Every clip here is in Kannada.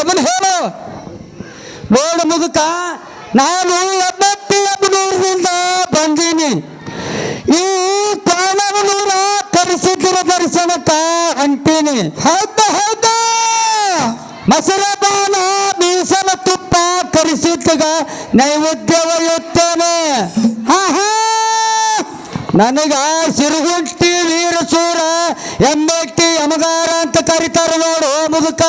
ಅದನ್ನ ಹೇಳು. ನೋಡು ಮುದುಕ, ನಾನು 82 ಬಂದೀನಿ. ಈ ಕಾಣವನೂರ ಕರೆಸಿದ್ರ ದರ್ಶನಕ್ಕ ಅಂತೀನಿ. ಹೌದ ಹೌದ. ಮಸರಬಾನ ಮೀಸಲ ತುಪ್ಪ ಕರೆಸಿದ್ದಾಗ ನೈವೇದ್ಯವ ಇರ್ತೇನೆ. ನನಗ ಸಿರುಗುಂಟಿ ವೀರಸೂರ ಎಮ್ಮೆಟ್ಟಿ ಯಮಗಾರ ಅಂತ ಕರೀತಾರ ನೋಡು ಮುದುಕ.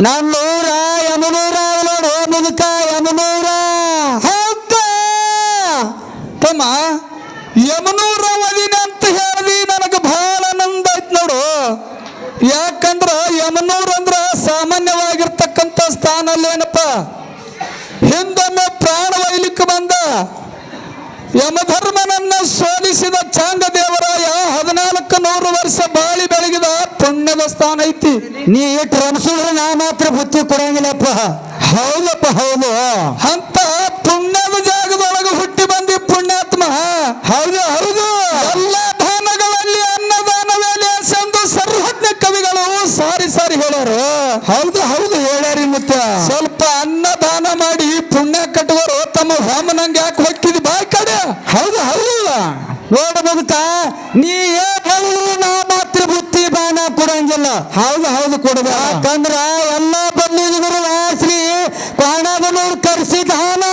ನನ್ನೂರ ಯಮನೂರ ನೋಡು ಮುದುಕ, ಯಮನೂರ. ಹೌದ ತಮ್ಮ, ಯಮನೂರ ಮದಿನ ಅಂತ ಹೇಳಿ ನನಗೆ ಬಹಳ ಆನಂದ ಆಯ್ತು ನೋಡು. ಯಾಕಂದ್ರ ಯಮನೂರ್ ಅಂದ್ರ ಸಾಮಾನ್ಯವಾಗಿರ್ತಕ್ಕಂಥ ಸ್ಥಾನ ಅಲ್ಲೇನಪ್ಪ. ಹಿಂದೊಮ್ಮೆ ಪ್ರಾಣ ಒಯ್ಲಿಕ್ಕೆ ಬಂದ ಯಮಧರ್ಮನನ್ನ ಸೋಲಿಸಿದ ಚಾಂಗ ದೇವರಾಯ 1400 ವರ್ಷ ಬಾಳಿ ಬೆಳಗಿದ ಪುಣ್ಯದ ಸ್ಥಾನ ಐತಿ. ನೀ ಇಟ್ಟು ರಮಸಿದ್ರೆ ನಾ ಮಾತ್ರ ಬುತ್ತಿ ಕೊಡಂಗಿಲ್ಲಪ್ಪ. ಹೌದಪ್ಪ ಹೌದು. ಅಂತ ಪುಣ್ಯದ ಜಾಗದೊಳಗೆ ಹುಟ್ಟಿ ಬಂದಿ ಪುಣ್ಯಾತ್ಮ. ಹೌದು ಹೌದು. ಎಲ್ಲ ದಾನಗಳಲ್ಲಿ ಅನ್ನದಾನವೇ ಲೇಸೆಂದು ಸರ್ವಜ್ಞ ಕವಿಗಳು ಸಾರಿ ಸಾರಿ ಹೇಳೋರು. ಹೌದು ಹೌದು ಹೇಳ್ಯಾರಿ. ಮತ್ತೆ ಸ್ವಲ್ಪ ಅನ್ನದಾನ ಮಾಡಿ ಪುಣ್ಯ ಕಟ್ಟುವರು ತಮ್ಮ ರಾಮನಂಗೆ ಯಾಕೆ ಹೊಕ್ಕಿದ್ ಬಾಯ್ ಕಡೆ. ಹೌದು ಹೌದು. ನೋಡು ಮುದುಕ, ನೀ ಹೇಳಿದ್ರು ನಾ ಮಾತ್ರ ಬುತ್ತಿ ಬಾನ ಕೊಡಂಗಿಲ್ಲ. ಹೌದು ಹೌದು ಕೊಡದ. ಯಾಕಂದ್ರ ಎಲ್ಲ ಬಂದಿದ್ರು ಶ್ರೀ ಕಾಣದನೂರು ಕರೆಸಿದಾನ.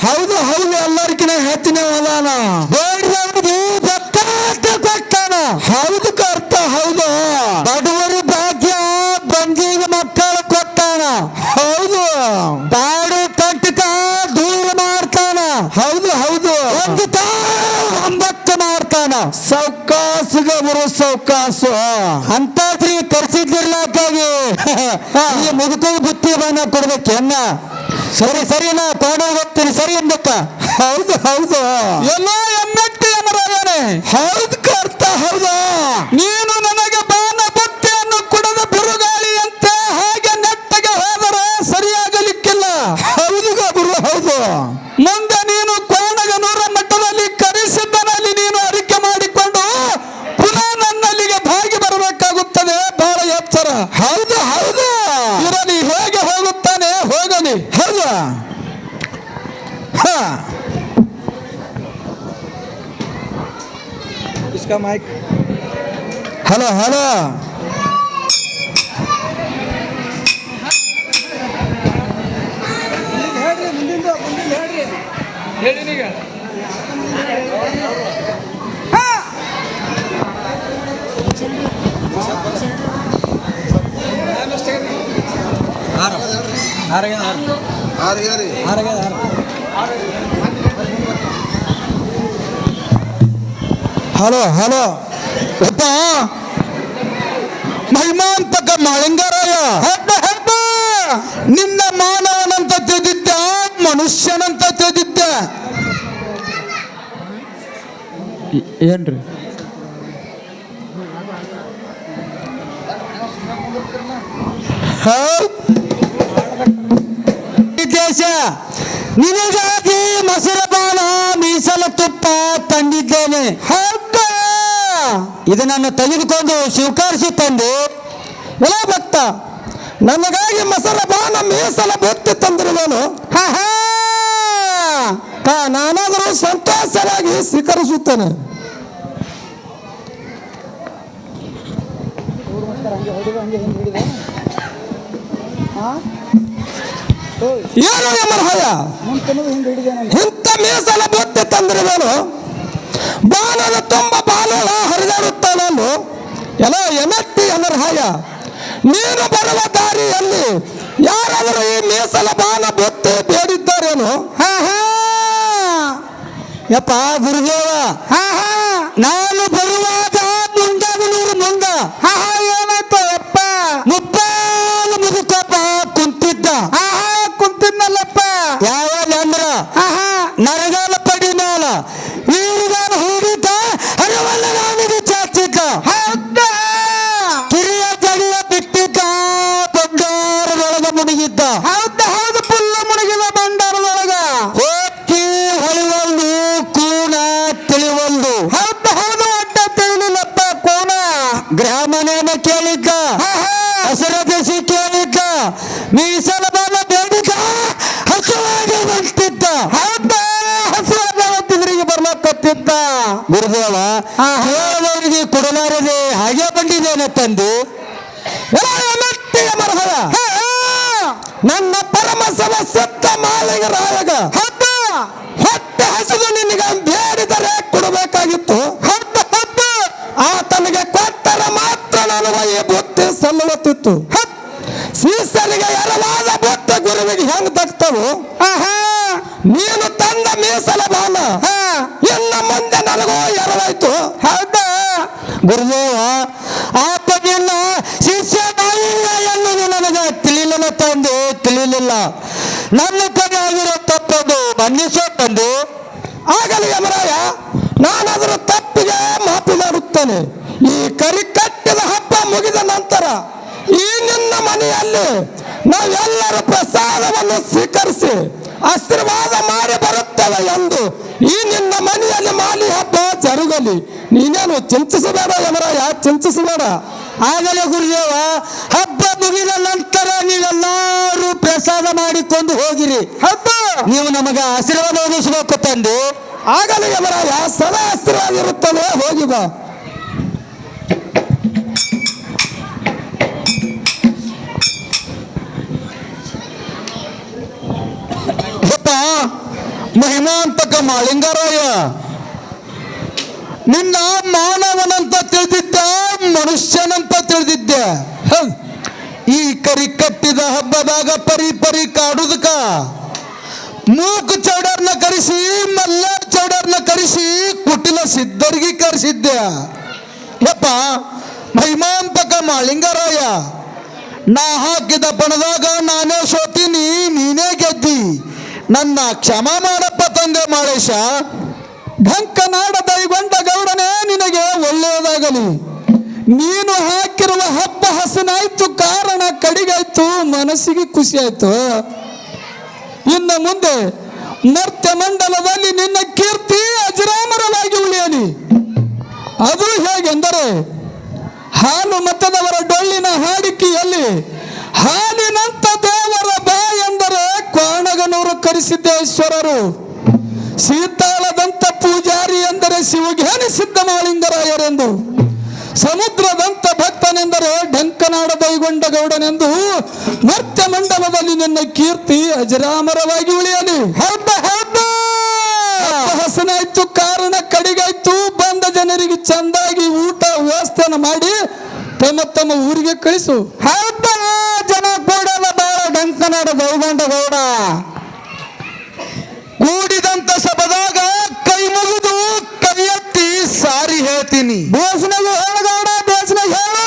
ಹೌದು ಹೌದು. ಎಲ್ಲರಿಗಿನ ಹೆಚ್ಚಿನ ಅದಾನ. ಬೇಡಿದವರಿಗೆ ಬೇಕಾದ ಕೊಟ್ಟಾನ. ಹೌದು ಕರ್ತ. ಹೌದು. ಬಡವರ ಭಾಗ್ಯ ಬಂದಿಗೆ ಮಕ್ಕಳು ಕೊಟ್ಟಾನ. ಹೌದು. ಬಾಡು ಕಟ್ಟಕ ದೂರ ಮಾಡ್ತಾನ. ಹೌದು ಹೌದು. ಒಂದು 9 ಮಾಡ್ತಾನ. ಸೌಕಾಸಿಗ ಬರೋ ಸೌಕಾಸು ಅಂತ ಶ್ರೀ ಕರ್ಸಿದ್ದಿರ್ಲಾಕಾಗಿ ಈ ಮುದುಕ ಬುತ್ತಿ ಬಾನ ಕೊಡ್ಬೇಕೆನ್ನ. ಸರಿ ಸರಿ, ನಾ ತಗೊಂಡು ಹೋಗ್ತೀನಿ. ಸರಿ ಎಂದಕ್ಕ. ಹೌದು ಹೌದು. ಎಲ್ಲೋ ಎಮ್ಮೆಟ್ಟಿ ಅಮರಾಯನೆ. ಹೌದು ಕರ್ತ. ಹೌದು. ನೀನು ನನಗೆ ಬಾನ ಬುತ್ತಿಯನ್ನು ಕೊಡದ ಬಿರುಗಾಳಿಯಂತೆ ಹಾಗೆ ನೆಟ್ಟಗೆ ಹೋದರೆ ಸರಿಯಾಗಲಿಕ್ಕಿಲ್ಲ. ಹೌದು ಗುರು. ಹೌದು. ಮುಂದೆ ನೀನು ಕೋಣಗನೂರ ಮಠದಲ್ಲಿ ಕರೆಸಿದ್ದನಲ್ಲಿ ನೀನು ಅರಿಕೆ ಮಾಡಿಕೊಂಡು ಪುನಃ ನನ್ನಲ್ಲಿಗೆ ಭಾಗಿ ಬರಬೇಕಾಗುತ್ತದೆ. ಬಹಳ ಎಚ್ಚರ. ಹೌದು ಹೌದು. ಇರಲಿ, ಹೇಗೆ ಹೋಗುತ್ತಾನೆ ಹೋಗಲಿ. ಹೌದು. Hello hello. Hello hello. ಅಪ್ಪ ಮಹಿಮಾಂತಕ ಮಾಳಿಂಗರಾಯ, ನಿನ್ನ ಮಾನವನಂತ ತಿಳಿದಿದ್ದ, ಮನುಷ್ಯನಂತ ತಿಳಿದಿದ್ದ. ಏನ್ರಿ ದೇಶ ನಿನಗಾಗಿ ಮೊಸರಪಾನ ಮೀಸಲ ತುಪ್ಪ ತಂದಿದ್ದೇನೆ. ಹೌದ. ಇದನ್ನು ತೆಗೆದುಕೊಂಡು ಸ್ವೀಕರಿಸಿ ತಂದು. ಎಲ್ಲ ಭಕ್ತ, ನನಗಾಗಿ ಮೊಸರಪಾನ ಮೀಸಲ ಬುತ್ತಿ ತಂದಿರುವನು. ನಾನಾದರೂ ಸಂತೋಷವಾಗಿ ಸ್ವೀಕರಿಸುತ್ತೇನೆ. ಏನು ಯಮರಾಯ, ಇಂಥ ಮೀಸಲ ಬುತ್ತಿ ತಂದಿರುವನು. ಬಾಣದ ತುಂಬ ಬಾಣಳ ಹರಿದಾಡುತ್ತಾನನ್ನು. ಎಲ್ಲ ಎಮೆಟ್ಟಿ ಯಮರಾಯ, ನೀನು ಬರುವ ದಾರಿಯಲ್ಲಿ ಯಾರಾದರೂ ಈ ಮೀಸಲ ಬಾಣ ಬುತ್ತಿ ಬೇಡಿದ್ದಾರೇನು? ಯಪ್ಪ ಗುರುದೇವ, ನಾನು ಬರುವಾಗ ಮುಂದಾಗಲೂರು ಮುಂದ ಏನಾಯ್ತು ಯಪ್ಪ? ಮುಪ್ಪಾಲು ಮುದುಕಪ್ಪ ಕುಂತಿದ್ದ. ಕುಂತಿದ್ನಲ್ಲಪ್ಪ. ಯಾವಾಗ ಅಂದ್ರ ನರಗಾಲ ಪಡಿ ಮೇಲ ಈರುಗಾಲ ಹೂಡಿದ್ದ, ಹರವಲ್ಲ ನಾನಿಗೆ ಚಾಚಿದ್ದ. ಕಿರಿಯ ಜಡಿಯ ಬಿಟ್ಟಿದ್ದ, ಬಂಗಾರದೊಳಗ ಮುಳುಗಿದ್ದ. ಹೌದು ಹೌದು. ಪುಲ್ಲ ಮುಳುಗಿದ ಬಂಡಾರದೊಳಗ. ಹೋಗಿ ಹೊಳಿವಲ್ದು, ಕೂಣ ತಿಳಿವಲ್ದು. ಹೌದು ಹೌದು. ಅಡ್ಡ ತಿಳಿಲಿಲ್ಲಪ್ಪ ಕೋಣ. ಗ್ರಾಮನೇನ ಕೇಳಿದ್ದ, ಹಸಿರದ ಸಿಕ್ಕಿದ್ದ ಮೀಸಲ ಬಾಲ ಬೇಡಿಕ ಹಸುವಾಗಿ ಬಂತಿದ್ದ. ಹೌದಾ ಹಸುವಾಗತ್ತಿದ್ರಿಗೆ ಬರ್ಲಕತ್ತಿದ್ದ. ಗುರುದೇವ ಕೇಳದವರಿಗೆ ಕೊಡಲಾರದೆ ಹಾಗೆ ಬಂದಿದ್ದೇನೆ ತಂದೆ. ಮರಹದ ನನ್ನ ಪರಮಸವ ಸತ್ತ ಮಾಲಿಗರಾಯಗ ಹೊಟ್ಟೆ ಹಸಿದು ನಿನಗೆ ಬೇಡಿದರೆ ಕೊಡಬೇಕಾಗಿತ್ತು. ಆತನಿಗೆ ಕೊಟ್ಟರೆ ಮಾತ್ರ ನನಗೆ ಈ ಬುತ್ತಿ ಸಲ್ಲುತ್ತಿತ್ತು. ಸೀಸನಿಗೆ ಎರವಾದ ಬುತ್ತಿ ಗುರುವಿಗೆ ಹೆಂಗ್ ತಗ್ತವು? ನೀನು ತಂದ ಮೀಸಲ ಬಾಲ ಇನ್ನು ಮುಂದೆ ನನಗೂ ಎರವಾಯ್ತು. ಹೌದಾ ಗುರುದೇವ ಆತನಿಲ್ಲ ಶಿಷ್ಯ ನಾಯಿಲ್ಲ ಎನ್ನುವುದು ನನಗೆ ತಿಳಿಲಿಲ್ಲ ತಂದೆ, ತಿಳಿಲಿಲ್ಲ. ನನ್ನ ಕಡೆ ಆಗಿರೋ ತಪ್ಪದು ಮನ್ನಿಸೋ ತಂದೆ. ಆಗಲಿ ಯಮರಾಯ, ನಾನದರ ತಪ್ಪಿಗೆ ಮಾಫಿ ಮಾಡುತ್ತೇನೆ. ಈ ಕರಿ ಕಟ್ಟಿದ ಹಬ್ಬ ಮುಗಿದ ನಂತರ ಈ ನಿನ್ನ ಮನೆಯಲ್ಲಿ ನಾವೆಲ್ಲರೂ ಪ್ರಸಾದವನ್ನು ಸ್ವೀಕರಿಸಿ ಆಶೀರ್ವಾದ ಮಾಡಿ ಬರುತ್ತೇವೆ ಎಂದು ಈ ನಿನ್ನ ಮನೆಯಲ್ಲಿ ಮಾಲಿ ಹಬ್ಬ ಜರುಗಲಿ. ನೀನೇನು ಚಿಂತಿಸಬೇಡ ಯಮರಾಯ, ಚಿಂತಿಸಬೇಡ. ಆಗಲೇ ಗುರುದೇವ ಹಬ್ಬ ಮುಗಿದ ನಂತರ ನೀವೆಲ್ಲರೂ ಪ್ರಸಾದ ಮಾಡಿಕೊಂಡು ಹೋಗಿರಿ. ಹಬ್ಬ ನೀವು ನಮಗೆ ಆಶೀರ್ವಾದ ಒದಗಿಸಬೇಕು ತಂದೆ. ಆಗಲಿ ಯಮರಾಯ, ಸದಾ ಆಶೀರ್ವಾದ ಇರುತ್ತವೆ. ಹೋಗಿ ಬಾ. ಮಹಿಮಾಂತಕ ಮಾಳಿಂಗರಾಯ, ನಿನ್ನ ಮಾನವನಂತ ತಿಳಿದಿದ್ದೆ, ಮನುಷ್ಯನಂತ ತಿಳಿದಿದ್ದೆ. ಈ ಕರಿ ಕಟ್ಟಿದ ಹಬ್ಬದಾಗ ಪರಿ ಪರಿ ಕಾಡುದಕ್ಕ ಮೂಕ್ ಚೌಡರ್ನ ಕರೆಸಿ, ಮಲ್ಲ ಚೌಡರ್ನ ಕರೆಸಿ, ಕುಟಿಲ ಸಿದ್ಧರಿಗೆ ಕರೆಸಿದ್ದೆ. ಯಪ್ಪ ಮಹಿಮಾಂತಕ ಮಾಳಿಂಗರಾಯ, ನಾ ಹಾಕಿದ ಪಣದಾಗ ನಾನೇ ಸೋತೀನಿ, ನೀನೇ ಗೆದ್ದಿ. ನನ್ನ ಕ್ಷಮ ಮಾಡಪ್ಪ ತಂದೆ ಮಾಳೇಶ. ಢಂಕನಾಡ ದೈಗೊಂಡ ಗೌಡನೇ, ನಿನಗೆ ಒಳ್ಳೆಯದಾಗಲಿ. ನೀನು ಹಾಕಿರುವ ಹಬ್ಬ ಹಸನಾಯ್ತು, ಕಾರಣ ಕಡಿಗಾಯ್ತು, ಮನಸ್ಸಿಗೆ ಖುಷಿ ಆಯ್ತು. ಇನ್ನು ಮುಂದೆ ಮರ್ತ್ಯ ಮಂಡಲದಲ್ಲಿ ನಿನ್ನ ಕೀರ್ತಿ ಅಜರಾಮರವಾಗಿ ಉಳಿಯಲಿ. ಅದು ಹೇಗೆಂದರೆ ಹಾಲು ಮತದವರ ಡೊಳ್ಳಿನ ಹಾಡಿಕೆಯಲ್ಲಿ ಹಾಲಿನಂತ ದೇವರ ಬಾ ಎಂದರೆ ಕ್ವಾಣಗನೂರು ಕರೆಸಿದ್ದೇಶ್ವರರು, ಸೀತಾಳದಂತ ಪೂಜಾರಿ ಎಂದರೆ ಶಿವಜ್ಞಾನಿ ಸಿದ್ಧ ಮಾಳಿಂಗರಾಯರೆಂದು, ಸಮುದ್ರದಂತ ಭಕ್ತನೆಂದರೆ ಢಂಕನಾಡ ದೈಗೊಂಡ ಗೌಡನೆಂದು ಮರ್ತ್ಯ ಮಂಡಲದಲ್ಲಿ ನಿನ್ನ ಕೀರ್ತಿ ಅಜರಾಮರವಾಗಿ ಉಳಿಯಲಿ. ಹಬ್ಬ ಹಬ್ಬ ಹಸನಾಯ್ತು, ಕಾರಣ ಕಡಿಗಾಯ್ತು. ಬಂದ ಜನರಿಗೆ ಚಂದಾಗಿ ಊಟ ವ್ಯವಸ್ಥೆಯನ್ನು ಮಾಡಿ ತಮ್ಮ ತಮ್ಮ ಊರಿಗೆ ಕಳಿಸು. ಹಬ್ಬ ಜನ ಕೂಡಲ ಬಾಳ ಢಂಕನಾಡ ದೈಗೊಂಡ ಗೌಡ. ಕೂಡಿದಂತ ಸಭದಾಗ ಕೈ ಮುಗಿದು ಕೈ ಎತ್ತಿ ಸಾರಿ ಹೇಳ್ತೀನಿ. ಬೇಸನಾಗ ಹೇಳಗೌಡ, ಬೇಸನಾಗ ಹೇಳ.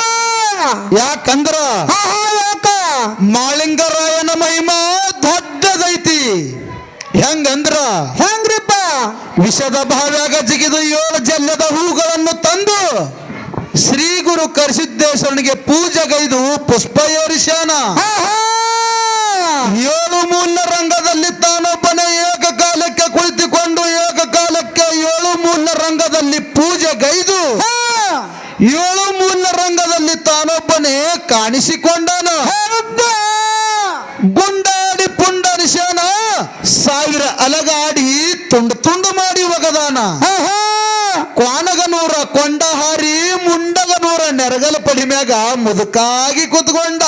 ಯಾಕಂದ್ರ ಯಾಕ ಮಾಳಿಂಗರಾಯನ ಮಹಿಮಾ ದೊಡ್ಡದೈತಿ. ಹೆಂಗಂದ್ರ ಹೆಂಗ್ರಿಪ್ಪ? ವಿಷದ ಭಾವ್ಯಾಗ ಜಿಗಿದು 7 ಜಲ್ಯದ ಹೂಗಳನ್ನು ತಂದು ಶ್ರೀ ಗುರು ಕರಿಸಿದ್ದೇಶ್ವರನಿಗೆ ಪೂಜೆಗೈದು ಪುಷ್ಪ ಏರಿಸ್ಯಾನ. 7 ಮೂಲ ರಂಗದಲ್ಲಿ ತಾನೊಬ್ಬನೇ ಏಕಕಾಲಕ್ಕೆ ಕುಳಿತುಕೊಂಡು ಏಕಕಾಲಕ್ಕೆ 7 ಮೂಲ ರಂಗದಲ್ಲಿ ಪೂಜೆಗೈದು 7 ಮೂಲ ರಂಗದಲ್ಲಿ ತಾನೊಬ್ಬನೇ ಕಾಣಿಸಿಕೊಂಡನು. ಗುಂಡಾಡಿ ಪುಂಡರಿಸ್ಯಾನ, 1000 ಅಲಗಾಡಿ ತುಂಡು ತುಂಡು ಮಾಡಿ ಒಗದಾನ. ಕ್ವಾನಗನೂರ ಕೊಂಡ ಹಾರಿ ಮುಂಡಗನೂರ ನೆರಗಲ ಪಡಿಮ್ಯಾಗ ಮುದುಕಾಗಿ ಕುತ್ಕೊಂಡ.